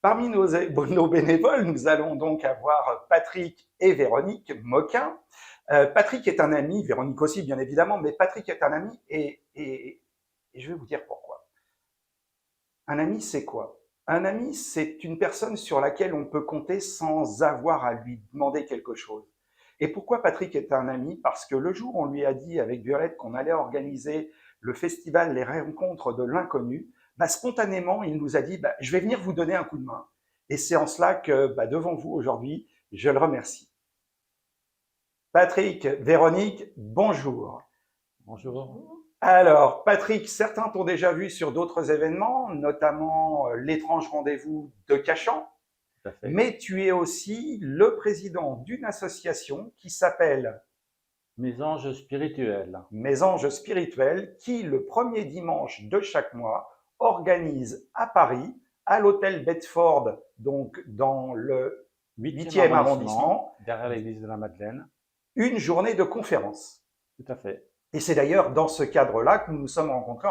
Parmi nos bénévoles, nous allons donc avoir Patrick et Véronique Moquin. Patrick est un ami, Véronique aussi bien évidemment, mais Patrick est un ami et je vais vous dire pourquoi. Un ami, c'est quoi? Un ami, c'est une personne sur laquelle on peut compter sans avoir à lui demander quelque chose. Et pourquoi Patrick est un ami? Parce que le jour où on lui a dit avec Violette qu'on allait organiser le festival Les Rencontres de l'Inconnu, spontanément, il nous a dit je vais venir vous donner un coup de main. Et c'est en cela que devant vous aujourd'hui, je le remercie. Patrick, Véronique, bonjour. Bonjour. Alors, Patrick, certains t'ont déjà vu sur d'autres événements, notamment l'étrange rendez-vous de Cachan. Tout à fait. Mais tu es aussi le président d'une association qui s'appelle Mes Anges Spirituels. Mes Anges Spirituels, qui le premier dimanche de chaque mois organise à Paris, à l'hôtel Bedford, donc dans le 8e arrondissement, derrière l'église de la Madeleine, une journée de conférence. Tout à fait. Et c'est d'ailleurs dans ce cadre-là que nous nous sommes rencontrés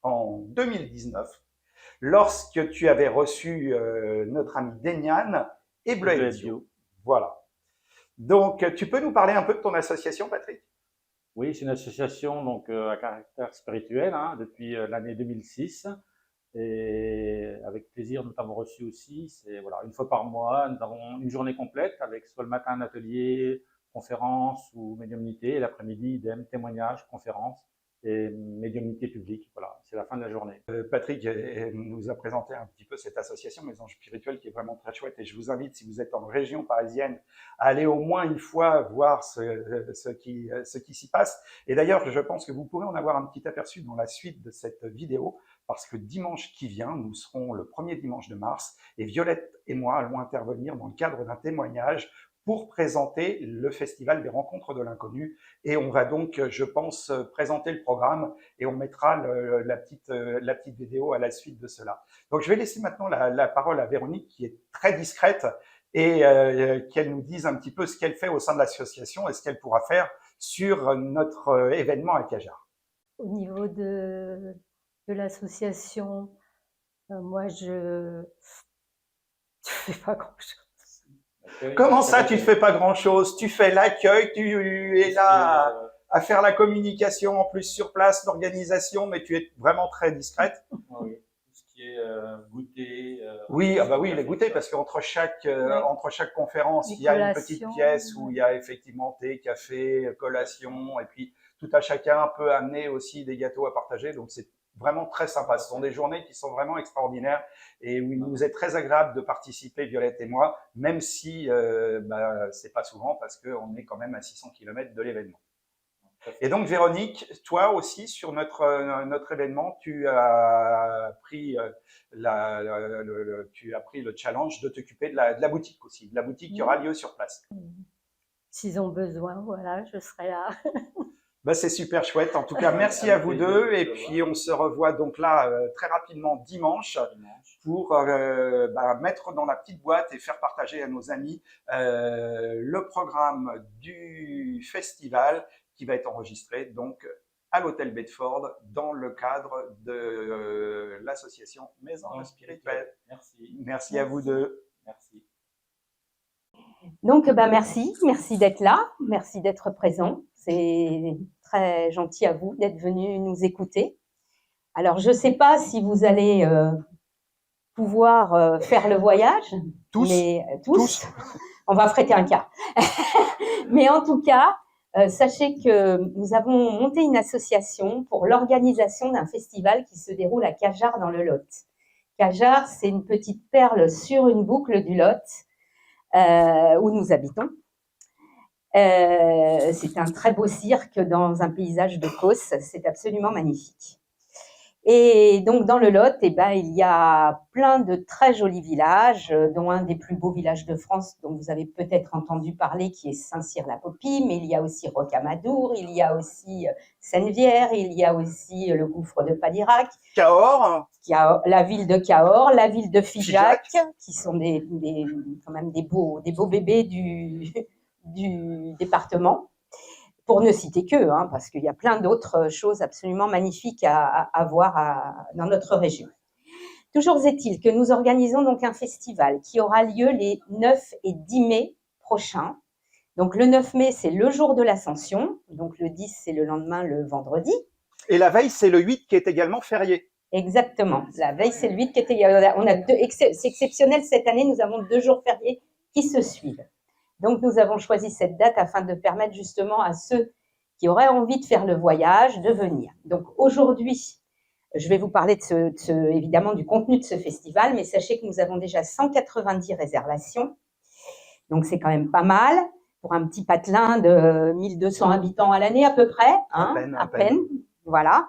en 2019, lorsque tu avais reçu notre ami Denian et Bleu Bio. Voilà. Donc, tu peux nous parler un peu de ton association, Patrick? Oui, c'est une association donc à caractère spirituel depuis l'année 2006. Et avec plaisir, nous t'avons reçu aussi. C'est voilà, une fois par mois, nous avons une journée complète avec soit le matin un atelier, conférence ou médiumnité, et l'après-midi, idem, témoignage, conférence et médiumnité publique. Voilà, c'est la fin de la journée. Patrick nous a présenté un petit peu cette association Mes Anges Spirituels qui est vraiment très chouette et je vous invite, si vous êtes en région parisienne, à aller au moins une fois voir ce qui s'y passe. Et d'ailleurs, je pense que vous pourrez en avoir un petit aperçu dans la suite de cette vidéo parce que dimanche qui vient, nous serons le premier dimanche de mars et Violette et moi allons intervenir dans le cadre d'un témoignage pour présenter le festival des Rencontres de l'Inconnu. Et on va donc, je pense, présenter le programme et on mettra la petite vidéo à la suite de cela. Donc, je vais laisser maintenant la parole à Véronique, qui est très discrète, et qu'elle nous dise un petit peu ce qu'elle fait au sein de l'association et ce qu'elle pourra faire sur notre événement à Cajar. Au niveau de l'association, moi, je fais pas grand-chose. Comment ça, tu ne fais pas grand-chose? Tu fais l'accueil, tu es là à faire la communication en plus sur place, l'organisation, mais tu es vraiment très discrète. Oui, tout ce qui est goûter. Oui, oui, les goûters, parce qu'entre chaque conférence, il y a une petite pièce où il y a effectivement thé, café, collation, et puis tout à chacun peut amener aussi des gâteaux à partager, donc c'est vraiment très sympa. Ce sont des journées qui sont vraiment extraordinaires et où il nous est très agréable de participer, Violette et moi, même si c'est pas souvent parce qu'on est quand même à 600 km de l'événement. Et donc, Véronique, toi aussi, sur notre événement, tu as pris le challenge de t'occuper de la boutique aussi, de la boutique qui aura lieu sur place. S'ils ont besoin, voilà, je serai là. C'est super chouette. En tout cas, merci à vous deux. Et puis, on se revoit donc là très rapidement dimanche pour mettre dans la petite boîte et faire partager à nos amis le programme du festival qui va être enregistré donc à l'hôtel Bedford dans le cadre de l'association Mes Anges Spirituels. Merci à vous deux. Merci. Donc, merci d'être là, merci d'être présent. C'est très gentil à vous d'être venu nous écouter. Alors, je ne sais pas si vous allez pouvoir faire le voyage. Tous. On va prêter un cas. Mais en tout cas, sachez que nous avons monté une association pour l'organisation d'un festival qui se déroule à Cajar dans le Lot. Cajar, c'est une petite perle sur une boucle du Lot où nous habitons. C'est un très beau cirque dans un paysage de Causse, c'est absolument magnifique. Et donc dans le Lot, il y a plein de très jolis villages, dont un des plus beaux villages de France, dont vous avez peut-être entendu parler, qui est Saint-Cyr-la-Popie, mais il y a aussi Rocamadour, il y a aussi Sennevières, il y a aussi le gouffre de Padirac, Cahors, la ville de Cahors, la ville de Figeac, qui sont quand même des beaux bébés du département. Pour ne citer que, parce qu'il y a plein d'autres choses absolument magnifiques à voir dans notre région. Toujours est-il que nous organisons donc un festival qui aura lieu les 9 et 10 mai prochains. Donc le 9 mai, c'est le jour de l'Ascension. Donc le 10, c'est le lendemain, le vendredi. Et la veille, c'est le 8 qui est également férié. Exactement. La veille, c'est le 8 qui était. C'est exceptionnel cette année, nous avons 2 jours fériés qui se suivent. Donc nous avons choisi cette date afin de permettre justement à ceux qui auraient envie de faire le voyage de venir. Donc aujourd'hui, je vais vous parler évidemment du contenu de ce festival, mais sachez que nous avons déjà 190 réservations. Donc c'est quand même pas mal pour un petit patelin de 1200 habitants à l'année à peu près. Hein, à peine. Voilà.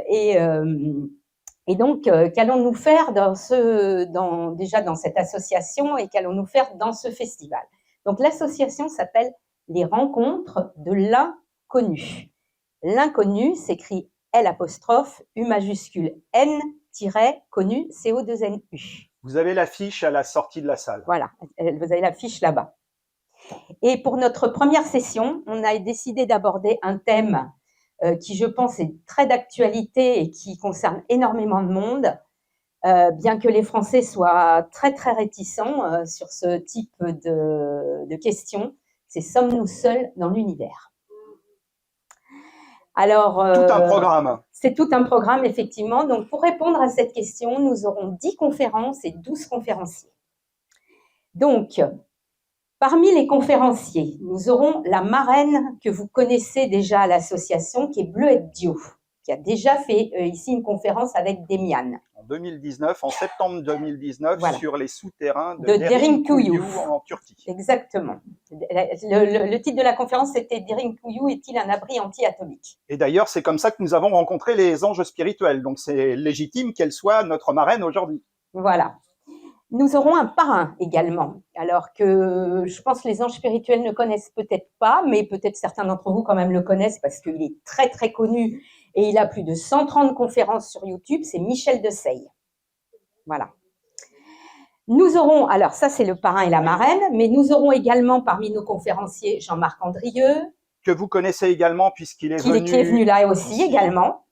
Et donc, qu'allons-nous faire déjà dans cette association et qu'allons-nous faire dans ce festival? Donc, l'association s'appelle les Rencontres de l'Inconnu. L'inconnu s'écrit L', U majuscule N-connu, C-O-2-N-U. Vous avez l'affiche à la sortie de la salle. Voilà, vous avez l'affiche là-bas. Et pour notre première session, on a décidé d'aborder un thème qui, je pense, est très d'actualité et qui concerne énormément de monde, bien que les Français soient très, très réticents sur ce type de questions. C'est « Sommes-nous seuls dans l'univers ?» Alors, tout un programme. C'est tout un programme, effectivement. Donc, pour répondre à cette question, nous aurons 10 conférences et 12 conférenciers. Donc, parmi les conférenciers, nous aurons la marraine que vous connaissez déjà à l'association, qui est Bleuette Dio, qui a déjà fait ici une conférence avec Demian. En 2019, en septembre 2019, voilà. Sur les souterrains de Derinkuyu en Turquie. Exactement. Le titre de la conférence, c'était Derinkuyu est-il un abri anti-atomique? Et d'ailleurs, c'est comme ça que nous avons rencontré les anges spirituels. Donc, c'est légitime qu'elle soit notre marraine aujourd'hui. Voilà. Nous aurons un parrain également, alors que je pense que les anges spirituels ne connaissent peut-être pas, mais peut-être certains d'entre vous quand même le connaissent parce qu'il est très très connu et il a plus de 130 conférences sur YouTube, c'est Michel de Seille. Voilà. Nous aurons, alors ça c'est le parrain et la marraine, mais nous aurons également parmi nos conférenciers Jean-Marc Andrieux. Que vous connaissez également puisqu'il est venu. Qui est venu là aussi également.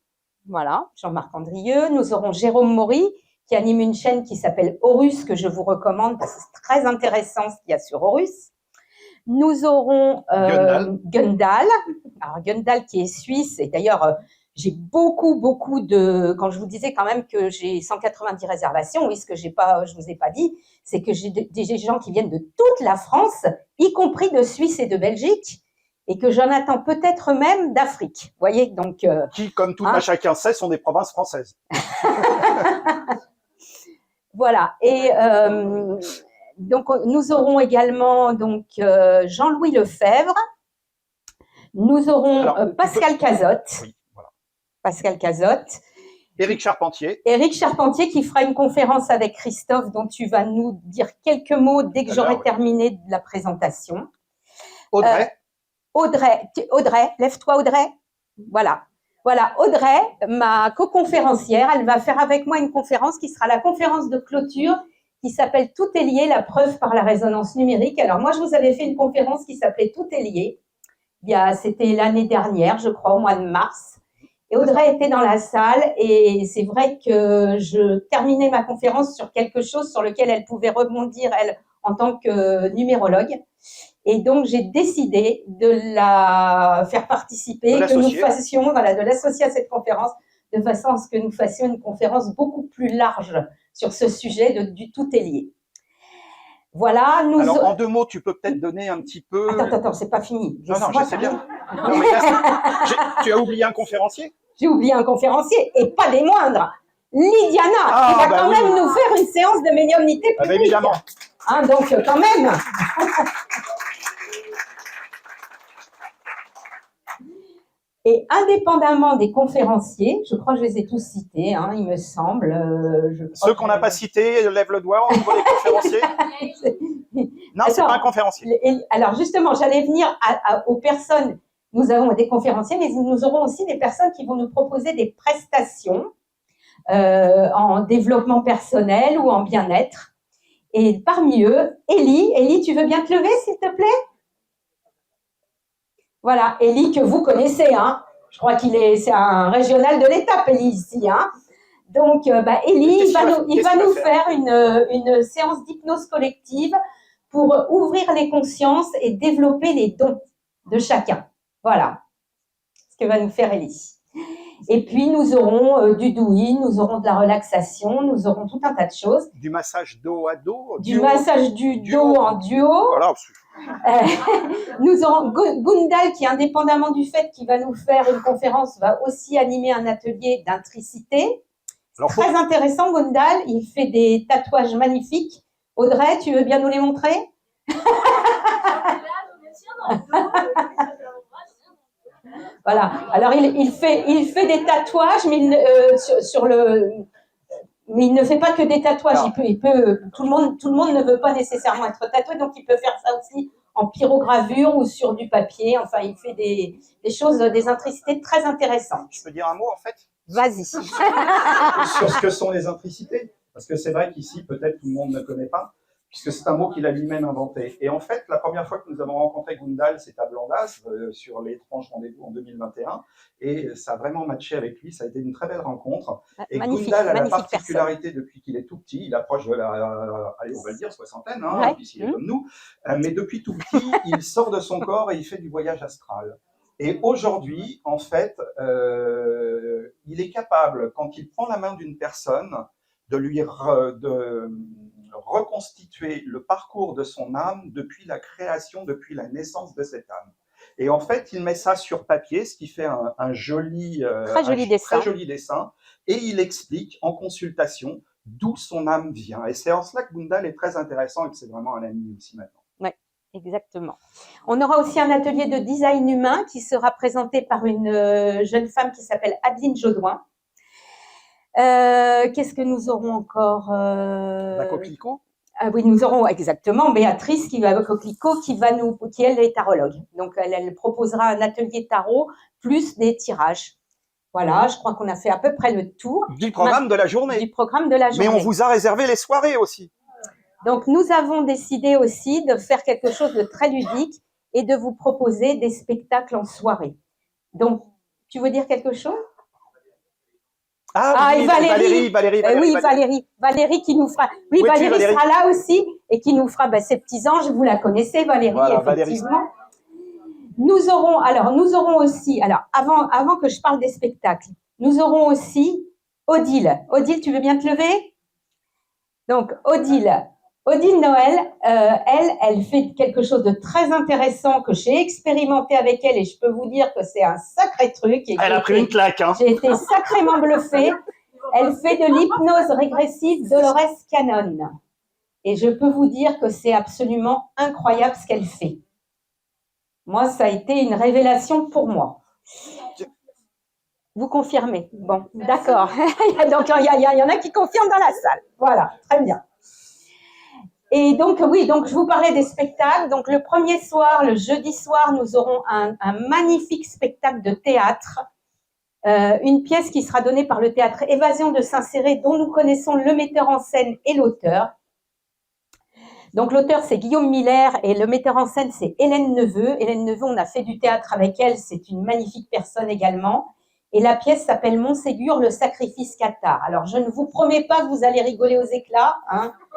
Voilà, Jean-Marc Andrieux. Nous aurons Jérôme Maury, qui anime une chaîne qui s'appelle Horus, que je vous recommande parce que c'est très intéressant ce qu'il y a sur Horus. Nous aurons Gundal. Alors Gundal qui est suisse, et d'ailleurs j'ai beaucoup de, quand je vous disais quand même que j'ai 190 réservations, oui, ce que je vous ai pas dit, c'est que j'ai des gens qui viennent de toute la France, y compris de Suisse et de Belgique, et que j'en attends peut-être même d'Afrique. Vous voyez, donc qui, comme tout un chacun sait, sont des provinces françaises. Voilà. Et donc nous aurons également donc Jean-Louis Lefebvre. Nous aurons Pascal Cazotte. Oui, voilà. Pascal Cazotte. Éric Charpentier. Éric Charpentier qui fera une conférence avec Christophe dont tu vas nous dire quelques mots dès que j'aurai terminé la présentation. Audrey. Audrey, lève-toi Audrey. Voilà. Voilà, Audrey, ma co-conférencière, elle va faire avec moi une conférence qui sera la conférence de clôture qui s'appelle « Tout est lié, la preuve par la résonance numérique ». Alors moi, je vous avais fait une conférence qui s'appelait « Tout est lié ». C'était l'année dernière, je crois, au mois de mars. Et Audrey était dans la salle et c'est vrai que je terminais ma conférence sur quelque chose sur lequel elle pouvait rebondir, elle, en tant que numérologue. Et donc, j'ai décidé de la faire participer, que nous fassions, voilà, de l'associer à cette conférence, de façon à ce que nous fassions une conférence beaucoup plus large sur ce sujet du tout est lié. Voilà. Alors, en 2 mots, tu peux peut-être donner un petit peu… Attends, c'est pas fini. Non, je sais bien. Non, mais là, tu as oublié un conférencier? J'ai oublié un conférencier, et pas des moindres. Lydiana, qui va quand même nous faire une séance de médiumnité publique. Évidemment. Hein, donc, quand même. Et indépendamment des conférenciers, je crois que je les ai tous cités, hein, il me semble. Ceux qu'on n'a pas cités, lève le doigt au niveau des conférenciers. Non, c'est pas un conférencier. Alors justement, j'allais venir aux personnes. Nous avons des conférenciers, mais nous aurons aussi des personnes qui vont nous proposer des prestations en développement personnel ou en bien-être. Et parmi eux, Élie, tu veux bien te lever, s'il te plaît? Voilà, Élie que vous connaissez, hein. Je crois c'est un régional de l'étape, Élie, ici, hein. Donc, Elie, il va nous faire une séance d'hypnose collective pour ouvrir les consciences et développer les dons de chacun. Voilà ce que va nous faire Elie. Et puis, nous aurons du douyin, nous aurons de la relaxation, nous aurons tout un tas de choses. Du massage dos à dos. Du massage du dos en duo. Voilà. Nous aurons Gundal qui, indépendamment du fait qu'il va nous faire une conférence, va aussi animer un atelier d'intricité. Très intéressant, Gundal. Il fait des tatouages magnifiques. Audrey, tu veux bien nous les montrer? Voilà. Alors, il fait des tatouages, mais mais il ne fait pas que des tatouages. Tout le monde ne veut pas nécessairement être tatoué, donc il peut faire ça aussi en pyrogravure ou sur du papier. Enfin, il fait des choses, des intricités très intéressantes. Je peux dire un mot, en fait? Vas-y. Sur ce que sont les intricités. Parce que c'est vrai qu'ici, peut-être tout le monde ne connaît pas, puisque c'est un mot qu'il a lui-même inventé. Et en fait, la première fois que nous avons rencontré Gundal, c'est à Blandas, sur l'étrange rendez-vous en 2021, et ça a vraiment matché avec lui, ça a été une très belle rencontre. Et Gundal a la particularité, depuis qu'il est tout petit, il approche de allez, on va le dire, soixantaine, hein, puisqu'il est comme nous, mais depuis tout petit, il sort de son corps et il fait du voyage astral. Et aujourd'hui, en fait, il est capable, quand il prend la main d'une personne, de lui reconstituer le parcours de son âme depuis la création, depuis la naissance de cette âme. Et en fait, il met ça sur papier, ce qui fait un joli, très joli dessin. Et il explique en consultation d'où son âme vient. Et c'est en cela que Gundal est très intéressant et que c'est vraiment un ami aussi maintenant. Oui, exactement. On aura aussi un atelier de design humain qui sera présenté par une jeune femme qui s'appelle Adeline Jaudoin. Qu'est-ce que nous aurons encore La coquelicot. Ah oui, nous aurons exactement Béatrice qui va Coquelicot qui elle est tarologue. Donc elle proposera un atelier tarot plus des tirages. Voilà, je crois qu'on a fait à peu près le tour du programme de la journée. Du programme de la journée. Mais on vous a réservé les soirées aussi. Donc nous avons décidé aussi de faire quelque chose de très ludique et de vous proposer des spectacles en soirée. Donc, tu veux dire quelque chose? Oui, Valérie qui nous fera. Oui, Valérie sera là aussi et qui nous fera ses petits anges. Vous la connaissez, Valérie, voilà, effectivement. Nous aurons aussi, avant que je parle des spectacles, nous aurons aussi Odile. Odile, tu veux bien te lever? Donc, Odile Noël, elle fait quelque chose de très intéressant que j'ai expérimenté avec elle et je peux vous dire que c'est un sacré truc. Elle a pris une claque, hein. J'ai été sacrément bluffée. Elle fait de l'hypnose régressive Dolores Cannon. Et je peux vous dire que c'est absolument incroyable ce qu'elle fait. Moi, ça a été une révélation pour moi. Vous confirmez? Bon, d'accord. Donc, il y en a qui confirment dans la salle. Voilà, très bien. Et donc, oui, donc je vous parlais des spectacles. Donc, le premier soir, le jeudi soir, nous aurons un magnifique spectacle de théâtre. Une pièce qui sera donnée par le théâtre Évasion de Saint-Céré, dont nous connaissons le metteur en scène et l'auteur. Donc, l'auteur, c'est Guillaume Miller et le metteur en scène, c'est Hélène Neveu. Hélène Neveu, on a fait du théâtre avec elle. C'est une magnifique personne également. Et la pièce s'appelle Montségur, le sacrifice cathare. Alors, je ne vous promets pas que vous allez rigoler aux éclats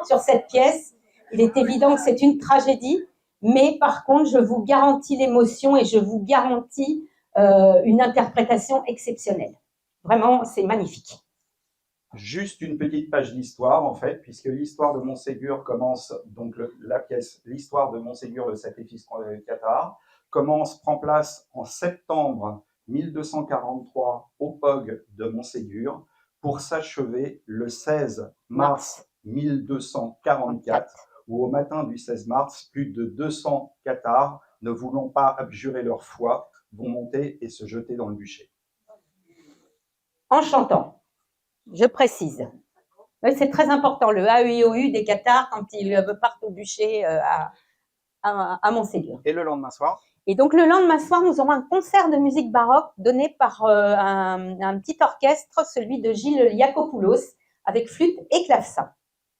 sur cette pièce. Il est évident que c'est une tragédie, mais par contre, je vous garantis l'émotion et je vous garantis une interprétation exceptionnelle. Vraiment, c'est magnifique. Juste une petite page d'histoire, en fait, puisque l'histoire de Montségur commence, donc la pièce, l'histoire de Montségur, le sacrifice cathare, prend place en septembre 1243 au POG de Montségur pour s'achever le 16 mars 1244, où au matin du 16 mars, plus de 200 cathares, ne voulant pas abjurer leur foi, vont monter et se jeter dans le bûcher. En chantant, je précise. C'est très important, le AEIOU des cathares quand ils partent au bûcher à Montségur. Et le lendemain soir? Et donc, le lendemain soir, nous aurons un concert de musique baroque donné par un petit orchestre, celui de Gilles Iacopoulos, avec flûte et clavecin.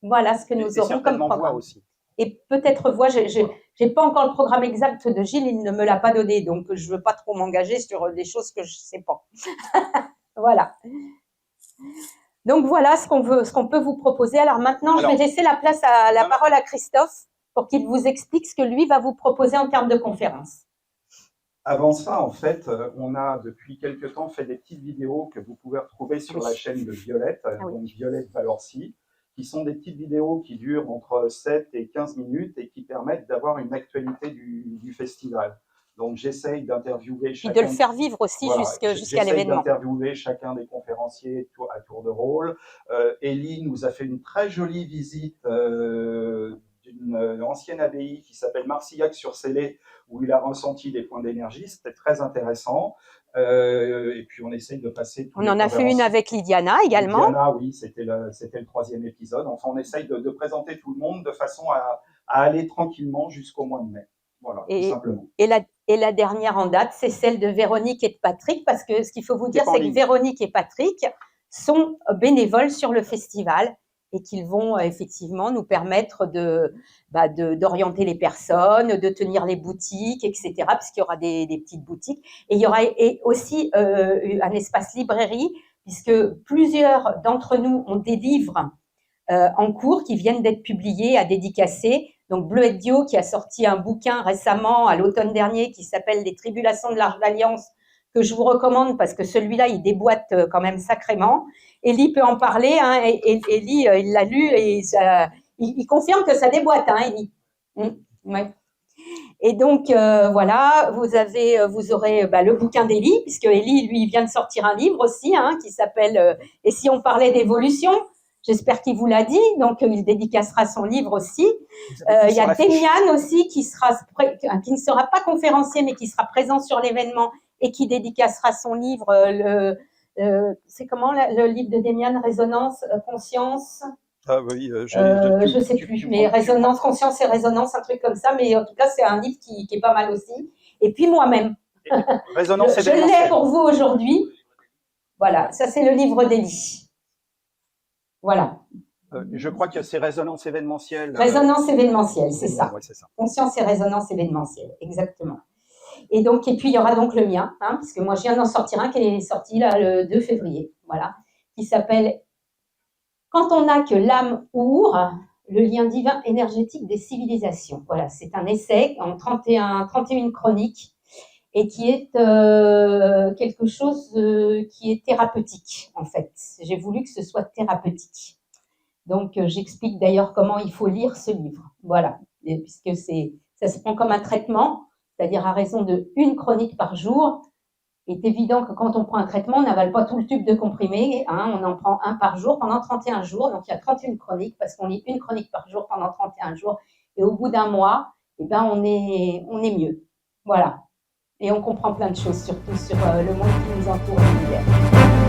Voilà ce que nous aurons comme programme. Voix aussi. Et peut-être voix, j'ai pas encore le programme exact de Gilles, il ne me l'a pas donné, donc je veux pas trop m'engager sur des choses que je sais pas. Voilà. Donc voilà ce qu'on peut vous proposer. Alors maintenant, je vais laisser la parole à Christophe pour qu'il vous explique ce que lui va vous proposer en termes de conférence. Avant ça, en fait, on a depuis quelques temps fait des petites vidéos que vous pouvez retrouver sur la chaîne de Violette, donc Violette Valorci, qui sont des petites vidéos qui durent entre 7 et 15 minutes et qui permettent d'avoir une actualité du festival. Donc j'essaye d'interviewer chacun. Et de le faire vivre aussi jusqu'à l'événement. D'interviewer chacun des conférenciers à tour de rôle. Élie nous a fait une très jolie visite d'une ancienne abbaye qui s'appelle Marcillac-sur-Célé, où il a ressenti des points d'énergie. C'était très intéressant. Et puis on essaye de passer. On en a fait une avec Lydiana également. Lydiana, oui, c'était le 3e épisode. Enfin, on essaye de présenter tout le monde de façon à aller tranquillement jusqu'au mois de mai. Voilà, tout simplement. Et la dernière en date, c'est celle de Véronique et de Patrick, parce que ce qu'il faut vous dire, c'est que Véronique et Patrick sont bénévoles sur le festival et qu'ils vont effectivement nous permettre d'orienter les personnes, de tenir les boutiques, etc., puisqu'il y aura des petites boutiques. Et il y aura aussi un espace librairie, puisque plusieurs d'entre nous ont des livres en cours qui viennent d'être publiés, à dédicacer. Donc Bleuette Dio qui a sorti un bouquin récemment à l'automne dernier qui s'appelle Les Tribulations de l'Arche d'Alliance, que je vous recommande parce que celui-là il déboîte quand même sacrément. Élie peut en parler, hein, et Élie il l'a lu et il confirme que ça déboîte, hein, Élie. Ouais. Et donc voilà, vous aurez le bouquin d'Élie, puisque Élie lui vient de sortir un livre aussi, hein, qui s'appelle Et si on parlait d'évolution. J'espère qu'il vous l'a dit, donc il dédicacera son livre aussi. Il y a Demian aussi qui ne sera pas conférencier, mais qui sera présent sur l'événement et qui dédicacera son livre. C'est comment le livre de Demian, Résonance, Conscience? Ah oui, je sais plus, mais Résonance, Conscience et Résonance, un truc comme ça. Mais en tout cas, c'est un livre qui est pas mal aussi. Et puis moi-même. Résonance je l'ai pour vous aujourd'hui. Voilà, ça c'est le livre d'Élie. Voilà. Je crois que c'est résonance événementielle. Résonance événementielle, c'est ça. Ouais, c'est ça. Conscience et résonance événementielle, exactement. Et puis il y aura donc le mien, hein, puisque moi je viens d'en sortir un qui est sorti là le 2 février, voilà, qui s'appelle Quand on n'a que l'âme our, le lien divin énergétique des civilisations. Voilà, c'est un essai en 31 chroniques et qui est quelque chose qui est thérapeutique, en fait. J'ai voulu que ce soit thérapeutique. Donc, j'explique d'ailleurs comment il faut lire ce livre. Voilà, et puisque ça se prend comme un traitement, c'est-à-dire à raison de 1 chronique par jour. Il est évident que quand on prend un traitement, on n'avale pas tout le tube de comprimés, hein, on en prend 1 par jour pendant 31 jours. Donc, il y a 31 chroniques, parce qu'on lit 1 chronique par jour pendant 31 jours. Et au bout d'1 mois, eh ben, on est mieux. Voilà. Et on comprend plein de choses, surtout sur le monde qui nous entoure, l'univers.